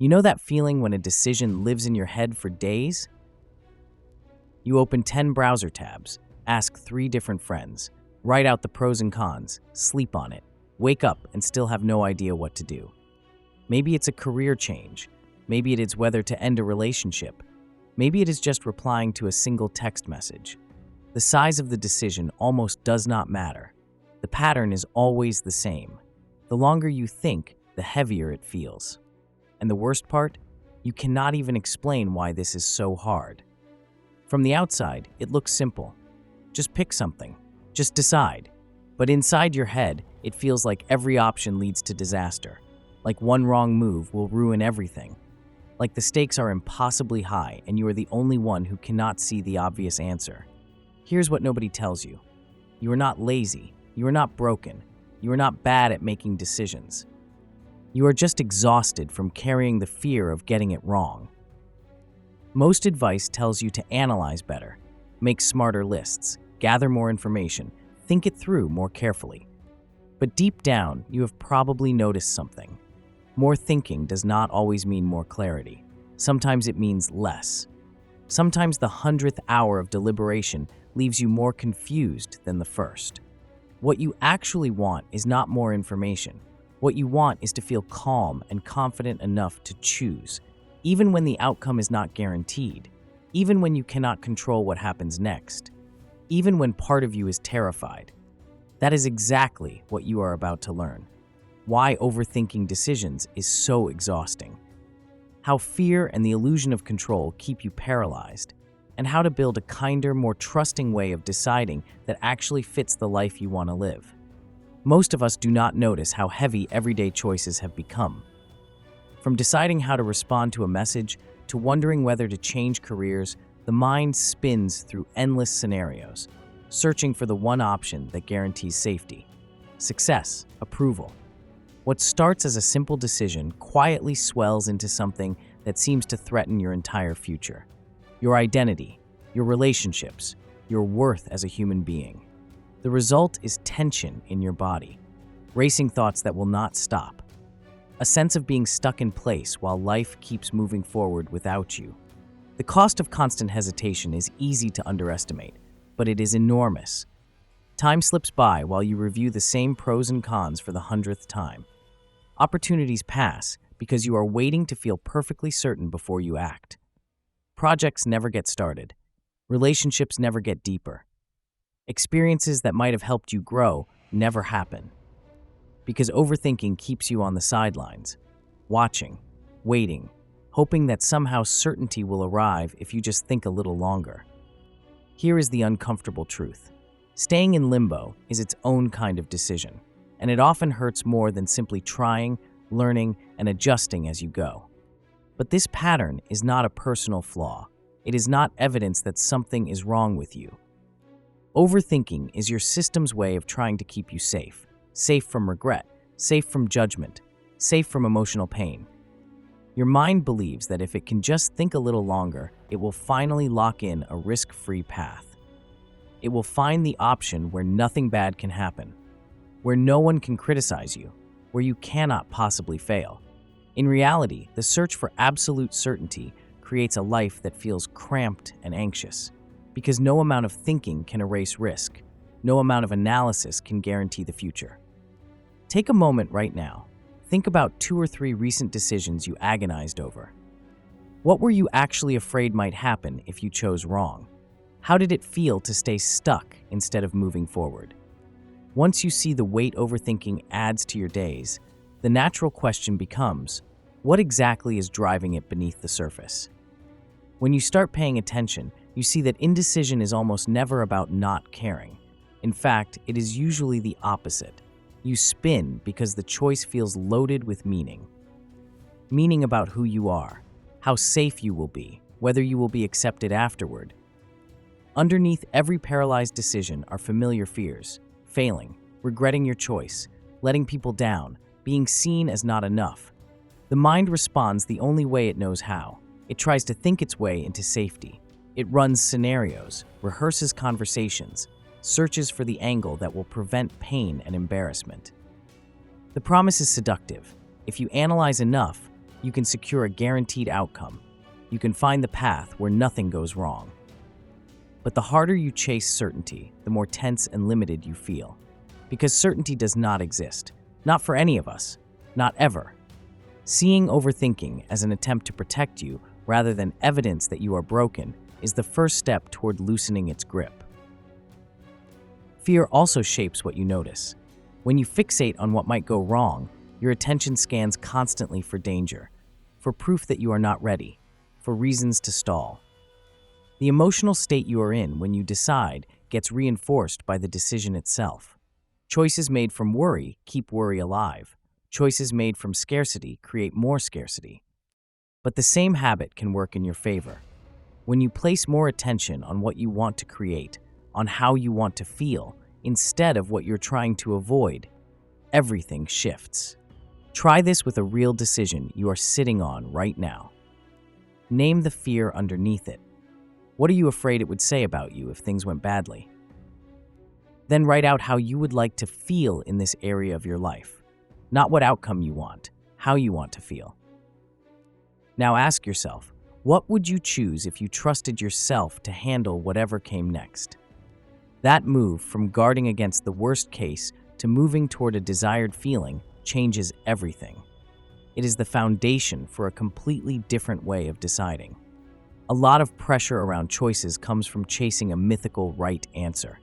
You know that feeling when a decision lives in your head for days? You open 10 browser tabs, ask 3 different friends, write out the pros and cons, sleep on it, wake up and still have no idea what to do. Maybe it's a career change. Maybe it is whether to end a relationship. Maybe it is just replying to a single text message. The size of the decision almost does not matter. The pattern is always the same. The longer you think, the heavier it feels. And the worst part? You cannot even explain why this is so hard. From the outside, it looks simple. Just pick something. Just decide. But inside your head, it feels like every option leads to disaster. Like one wrong move will ruin everything. Like the stakes are impossibly high and you are the only one who cannot see the obvious answer. Here's what nobody tells you. You are not lazy. You are not broken. You are not bad at making decisions. You are just exhausted from carrying the fear of getting it wrong. Most advice tells you to analyze better, make smarter lists, gather more information, think it through more carefully. But deep down, you have probably noticed something. More thinking does not always mean more clarity. Sometimes it means less. Sometimes the 100th hour of deliberation leaves you more confused than the first. What you actually want is not more information. What you want is to feel calm and confident enough to choose, even when the outcome is not guaranteed, even when you cannot control what happens next, even when part of you is terrified. That is exactly what you are about to learn. Why overthinking decisions is so exhausting. How fear and the illusion of control keep you paralyzed, and how to build a kinder, more trusting way of deciding that actually fits the life you want to live. Most of us do not notice how heavy everyday choices have become. From deciding how to respond to a message to wondering whether to change careers, the mind spins through endless scenarios, searching for the one option that guarantees safety, success, approval. What starts as a simple decision quietly swells into something that seems to threaten your entire future. Your identity, your relationships, your worth as a human being. The result is tension in your body, racing thoughts that will not stop. A sense of being stuck in place while life keeps moving forward without you. The cost of constant hesitation is easy to underestimate, but it is enormous. Time slips by while you review the same pros and cons for the 100th time. Opportunities pass because you are waiting to feel perfectly certain before you act. Projects never get started. Relationships never get deeper. Experiences that might have helped you grow never happen. Because overthinking keeps you on the sidelines, watching, waiting, hoping that somehow certainty will arrive if you just think a little longer. Here is the uncomfortable truth. Staying in limbo is its own kind of decision, and it often hurts more than simply trying, learning, and adjusting as you go. But this pattern is not a personal flaw. It is not evidence that something is wrong with you. Overthinking is your system's way of trying to keep you safe. Safe from regret, safe from judgment, safe from emotional pain. Your mind believes that if it can just think a little longer, it will finally lock in a risk-free path. It will find the option where nothing bad can happen, where no one can criticize you, where you cannot possibly fail. In reality, the search for absolute certainty creates a life that feels cramped and anxious, because no amount of thinking can erase risk. No amount of analysis can guarantee the future. Take a moment right now. Think about 2 or 3 recent decisions you agonized over. What were you actually afraid might happen if you chose wrong? How did it feel to stay stuck instead of moving forward? Once you see the weight overthinking adds to your days, the natural question becomes, what exactly is driving it beneath the surface? When you start paying attention, you see that indecision is almost never about not caring. In fact, it is usually the opposite. You spin because the choice feels loaded with meaning. Meaning about who you are, how safe you will be, whether you will be accepted afterward. Underneath every paralyzed decision are familiar fears: failing, regretting your choice, letting people down, being seen as not enough. The mind responds the only way it knows how. It tries to think its way into safety. It runs scenarios, rehearses conversations, searches for the angle that will prevent pain and embarrassment. The promise is seductive. If you analyze enough, You can secure a guaranteed outcome. You can find the path where nothing goes wrong. But the harder you chase certainty, the more tense and limited you feel. Because certainty does not exist. Not for any of us. Not ever. Seeing overthinking as an attempt to protect you rather than evidence that you are broken is the first step toward loosening its grip. Fear also shapes what you notice. When you fixate on what might go wrong, your attention scans constantly for danger, for proof that you are not ready, for reasons to stall. The emotional state you are in when you decide gets reinforced by the decision itself. Choices made from worry keep worry alive. Choices made from scarcity create more scarcity. But the same habit can work in your favor. When you place more attention on what you want to create, on how you want to feel, instead of what you're trying to avoid, everything shifts. Try this with a real decision you are sitting on right now. Name the fear underneath it. What are you afraid it would say about you if things went badly? Then write out how you would like to feel in this area of your life. Not what outcome you want, how you want to feel. Now ask yourself, what would you choose if you trusted yourself to handle whatever came next? That move from guarding against the worst case to moving toward a desired feeling changes everything. It is the foundation for a completely different way of deciding. A lot of pressure around choices comes from chasing a mythical right answer.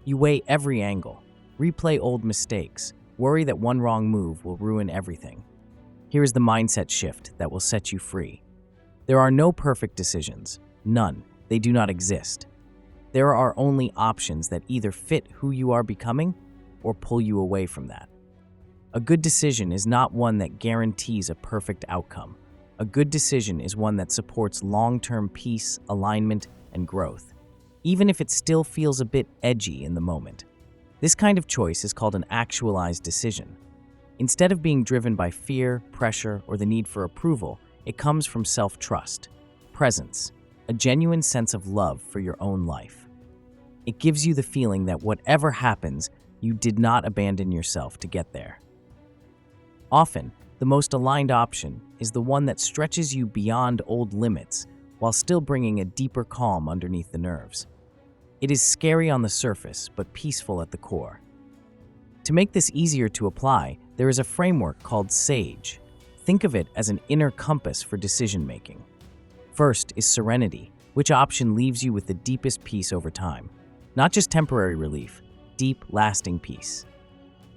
You weigh every angle, replay old mistakes, worry that one wrong move will ruin everything. Here is the mindset shift that will set you free. There are no perfect decisions. None. They do not exist. There are only options that either fit who you are becoming or pull you away from that. A good decision is not one that guarantees a perfect outcome. A good decision is one that supports long-term peace, alignment, and growth, even if it still feels a bit edgy in the moment. This kind of choice is called an actualized decision. Instead of being driven by fear, pressure, or the need for approval, it comes from self-trust, presence, a genuine sense of love for your own life. It gives you the feeling that whatever happens, you did not abandon yourself to get there. Often, the most aligned option is the one that stretches you beyond old limits while still bringing a deeper calm underneath the nerves. It is scary on the surface, but peaceful at the core. To make this easier to apply, there is a framework called SAGE. Think of it as an inner compass for decision-making. First is serenity, which option leaves you with the deepest peace over time. Not just temporary relief, deep, lasting peace.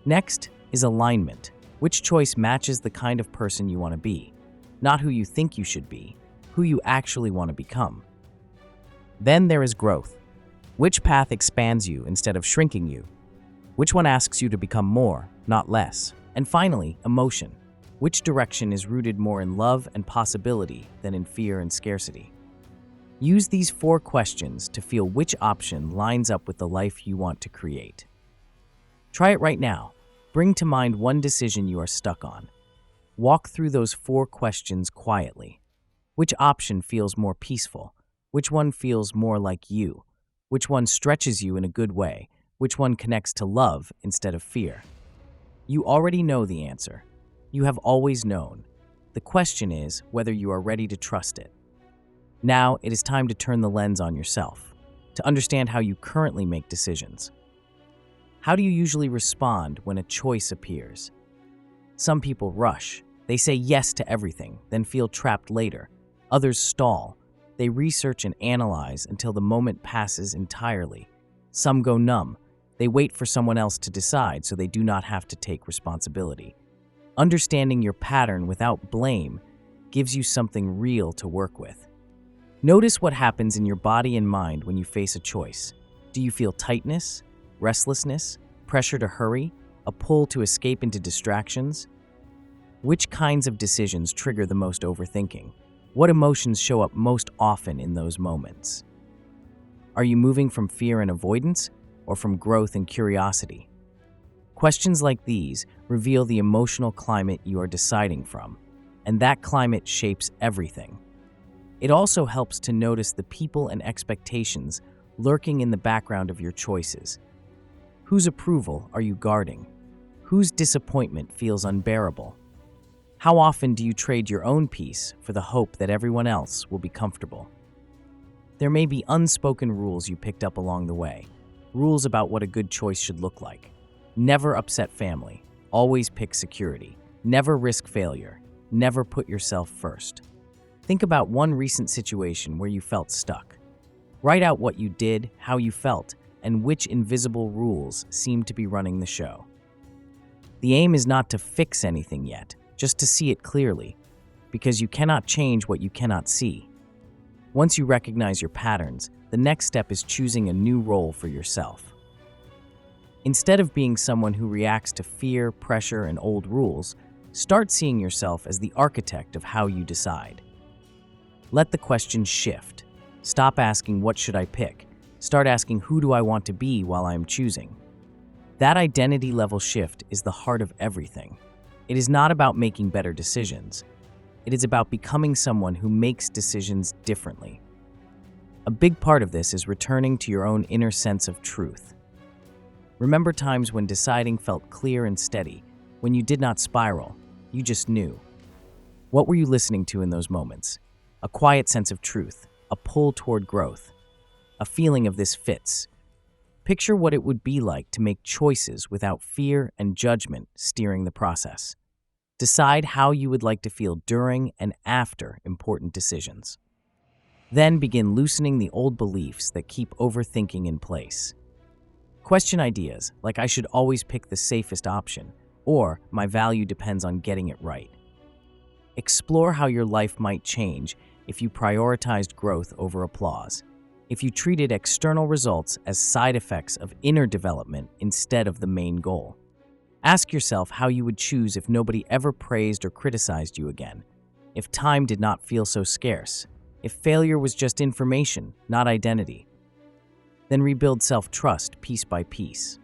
Next is alignment. Which choice matches the kind of person you want to be? Not who you think you should be, who you actually want to become. Then there is growth. Which path expands you instead of shrinking you? Which one asks you to become more, not less? And finally, emotion. Which direction is rooted more in love and possibility than in fear and scarcity? Use these 4 questions to feel which option lines up with the life you want to create. Try it right now. Bring to mind one decision you are stuck on. Walk through those 4 questions quietly. Which option feels more peaceful? Which one feels more like you? Which one stretches you in a good way? Which one connects to love instead of fear? You already know the answer. You have always known. The question is whether you are ready to trust it. Now it is time to turn the lens on yourself, to understand how you currently make decisions. How do you usually respond when a choice appears? Some people rush. They say yes to everything, then feel trapped later. Others stall. They research and analyze until the moment passes entirely. Some go numb. They wait for someone else to decide so they do not have to take responsibility. Understanding your pattern without blame gives you something real to work with. Notice what happens in your body and mind when you face a choice. Do you feel tightness, restlessness, pressure to hurry, a pull to escape into distractions? Which kinds of decisions trigger the most overthinking? What emotions show up most often in those moments? Are you moving from fear and avoidance or from growth and curiosity? Questions like these reveal the emotional climate you are deciding from, and that climate shapes everything. It also helps to notice the people and expectations lurking in the background of your choices. Whose approval are you guarding? Whose disappointment feels unbearable? How often do you trade your own peace for the hope that everyone else will be comfortable? There may be unspoken rules you picked up along the way, rules about what a good choice should look like. Never upset family, always pick security, never risk failure, never put yourself first. Think about one recent situation where you felt stuck. Write out what you did, how you felt, and which invisible rules seemed to be running the show. The aim is not to fix anything yet, just to see it clearly, because you cannot change what you cannot see. Once you recognize your patterns, the next step is choosing a new role for yourself. Instead of being someone who reacts to fear, pressure, and old rules, start seeing yourself as the architect of how you decide. Let the question shift. Stop asking, what should I pick? Start asking, who do I want to be while I am choosing? That identity level shift is the heart of everything. It is not about making better decisions. It is about becoming someone who makes decisions differently. A big part of this is returning to your own inner sense of truth. Remember times when deciding felt clear and steady, when you did not spiral, you just knew. What were you listening to in those moments? A quiet sense of truth, a pull toward growth, a feeling of this fits. Picture what it would be like to make choices without fear and judgment steering the process. Decide how you would like to feel during and after important decisions. Then begin loosening the old beliefs that keep overthinking in place. Question ideas like, I should always pick the safest option, or my value depends on getting it right. Explore how your life might change if you prioritized growth over applause, if you treated external results as side effects of inner development instead of the main goal. Ask yourself how you would choose if nobody ever praised or criticized you again, if time did not feel so scarce, if failure was just information, not identity. Then rebuild self-trust piece by piece.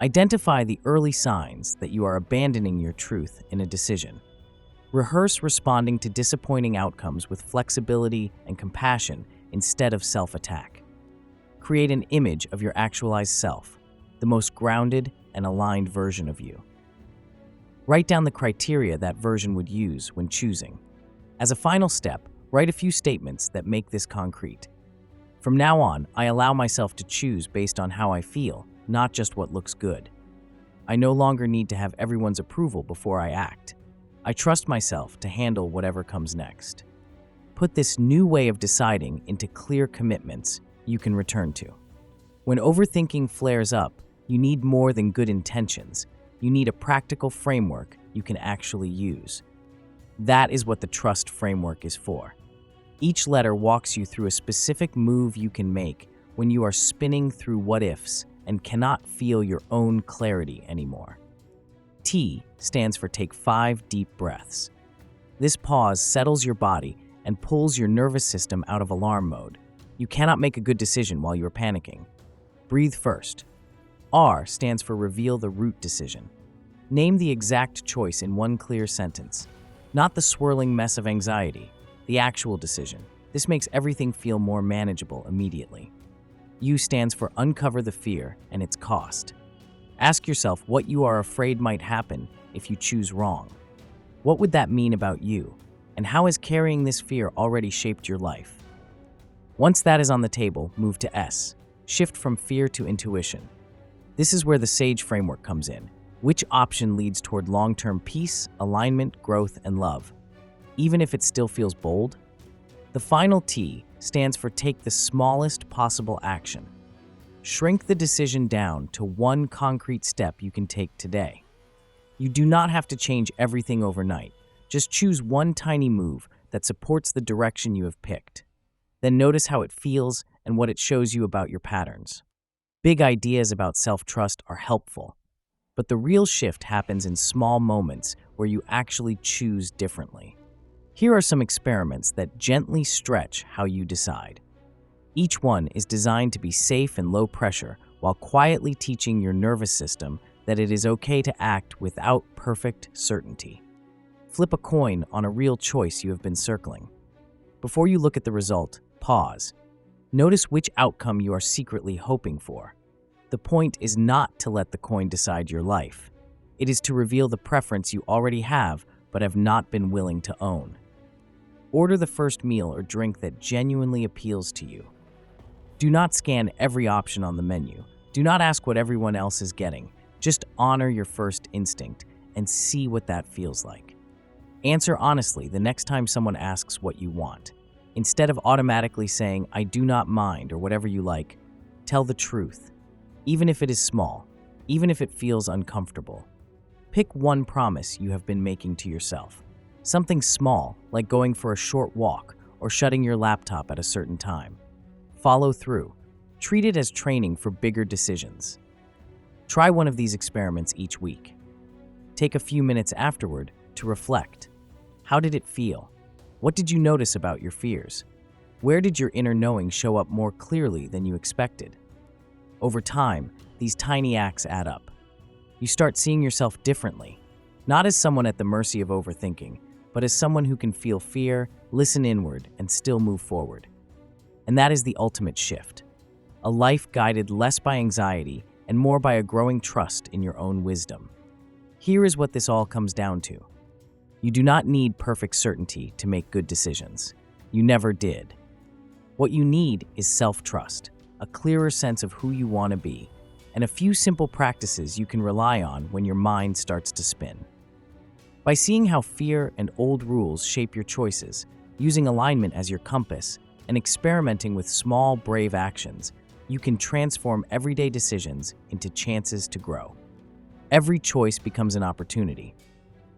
Identify the early signs that you are abandoning your truth in a decision. Rehearse responding to disappointing outcomes with flexibility and compassion instead of self-attack. Create an image of your actualized self, the most grounded and aligned version of you. Write down the criteria that version would use when choosing. As a final step, write a few statements that make this concrete. From now on, I allow myself to choose based on how I feel, not just what looks good. I no longer need to have everyone's approval before I act. I trust myself to handle whatever comes next. Put this new way of deciding into clear commitments you can return to. When overthinking flares up, you need more than good intentions. You need a practical framework you can actually use. That is what the trust framework is for. Each letter walks you through a specific move you can make when you are spinning through what-ifs and cannot feel your own clarity anymore. T stands for take 5 deep breaths. This pause settles your body and pulls your nervous system out of alarm mode. You cannot make a good decision while you are panicking. Breathe first. R stands for reveal the root decision. Name the exact choice in one clear sentence. Not the swirling mess of anxiety, the actual decision. This makes everything feel more manageable immediately. U stands for uncover the fear and its cost. Ask yourself what you are afraid might happen if you choose wrong. What would that mean about you? And how has carrying this fear already shaped your life? Once that is on the table, move to S. Shift from fear to intuition. This is where the SAGE framework comes in. Which option leads toward long-term peace, alignment, growth, and love? Even if it still feels bold? The final T stands for take the smallest possible action. Shrink the decision down to one concrete step you can take today. You do not have to change everything overnight. Just choose one tiny move that supports the direction you have picked. Then notice how it feels and what it shows you about your patterns. Big ideas about self-trust are helpful, but the real shift happens in small moments where you actually choose differently. Here are some experiments that gently stretch how you decide. Each one is designed to be safe and low pressure while quietly teaching your nervous system that it is okay to act without perfect certainty. Flip a coin on a real choice you have been circling. Before you look at the result, pause. Notice which outcome you are secretly hoping for. The point is not to let the coin decide your life. It is to reveal the preference you already have but have not been willing to own. Order the first meal or drink that genuinely appeals to you. Do not scan every option on the menu. Do not ask what everyone else is getting. Just honor your first instinct and see what that feels like. Answer honestly the next time someone asks what you want. Instead of automatically saying, "I do not mind," or whatever you like, tell the truth. Even if it is small, even if it feels uncomfortable. Pick one promise you have been making to yourself. Something small, like going for a short walk or shutting your laptop at a certain time. Follow through. Treat it as training for bigger decisions. Try one of these experiments each week. Take a few minutes afterward to reflect. How did it feel? What did you notice about your fears? Where did your inner knowing show up more clearly than you expected? Over time, these tiny acts add up. You start seeing yourself differently, not as someone at the mercy of overthinking, but as someone who can feel fear, listen inward, and still move forward. And that is the ultimate shift. A life guided less by anxiety and more by a growing trust in your own wisdom. Here is what this all comes down to. You do not need perfect certainty to make good decisions. You never did. What you need is self-trust, a clearer sense of who you want to be, and a few simple practices you can rely on when your mind starts to spin. By seeing how fear and old rules shape your choices, using alignment as your compass, and experimenting with small, brave actions, you can transform everyday decisions into chances to grow. Every choice becomes an opportunity,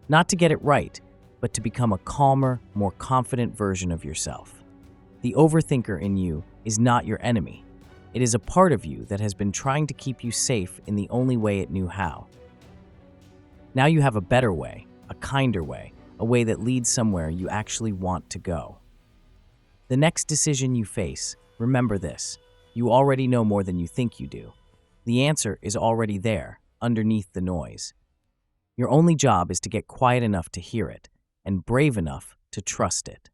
not to get it right, but to become a calmer, more confident version of yourself. The overthinker in you is not your enemy. It is a part of you that has been trying to keep you safe in the only way it knew how. Now you have a better way, a kinder way, a way that leads somewhere you actually want to go. The next decision you face, remember this: you already know more than you think you do. The answer is already there, underneath the noise. Your only job is to get quiet enough to hear it and brave enough to trust it.